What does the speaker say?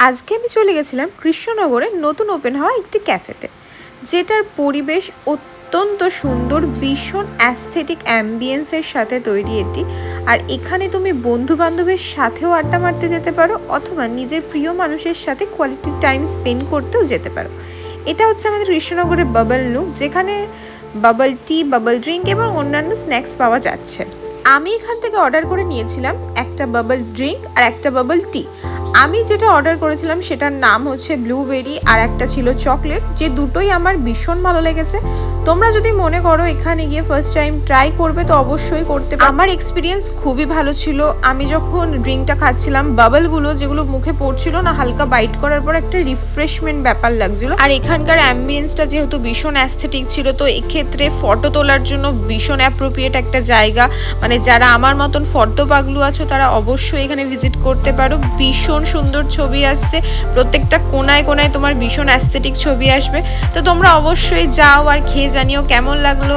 আজকে আমি চলে গেছিলাম কৃষ্ণনগরে নতুন ওপেন হওয়া একটি ক্যাফেতে, যেটার পরিবেশ অত্যন্ত সুন্দর, ভীষণ অ্যাস্থেটিক অ্যাম্বিয়েন্সের সাথে তৈরি এটি। আর এখানে তুমি বন্ধু বান্ধবের সাথেও আড্ডা মারতে যেতে পারো, অথবা নিজের প্রিয় মানুষের সাথে কোয়ালিটি টাইম স্পেন্ড করতেও যেতে পারো। এটা হচ্ছে আমাদের কৃষ্ণনগরের বাবল লুক, যেখানে বাবল টি, বাবল ড্রিঙ্ক এবং অন্যান্য স্ন্যাক্স পাওয়া যাচ্ছে। আমি এখান থেকে অর্ডার করে নিয়েছিলাম একটা বাবল ড্রিঙ্ক আর একটা বাবল টি। আমি যেটা অর্ডার করেছিলাম সেটার নাম হচ্ছে ব্লুবেরি, আর একটা ছিল চকলেট, যে দুটোই আমার ভীষণ ভালো লেগেছে। তোমরা যদি মনে করো এখানে গিয়ে ফার্স্ট টাইম ট্রাই করবে তো অবশ্যই করতে পারো। আমার এক্সপিরিয়েন্স খুবই ভালো ছিল। আমি যখন ড্রিঙ্কটা খাচ্ছিলাম, বাবলগুলো যেগুলো মুখে পড়ছিল না, হালকা বাইট করার পর একটা রিফ্রেশমেন্ট ব্যাপার লাগছিল। আর এখানকার অ্যাম্বিয়েন্সটা যেহেতু ভীষণ অ্যাস্থেটিক ছিল, তো এক্ষেত্রে ফটো তোলার জন্য ভীষণ অ্যাপ্রোপ্রিয়েট একটা জায়গা। মানে যারা আমার মতন ফটো পাগলু আছো তারা অবশ্যই এখানে ভিজিট করতে পারো। ভীষণ সুন্দর ছবি আসছে, প্রত্যেকটা কোনায় কোনায় তোমার ভীষণ অ্যাস্থেটিক ছবি আসবে। তো তোমরা অবশ্যই যাও আর খেয়ে জানিও কেমন লাগলো।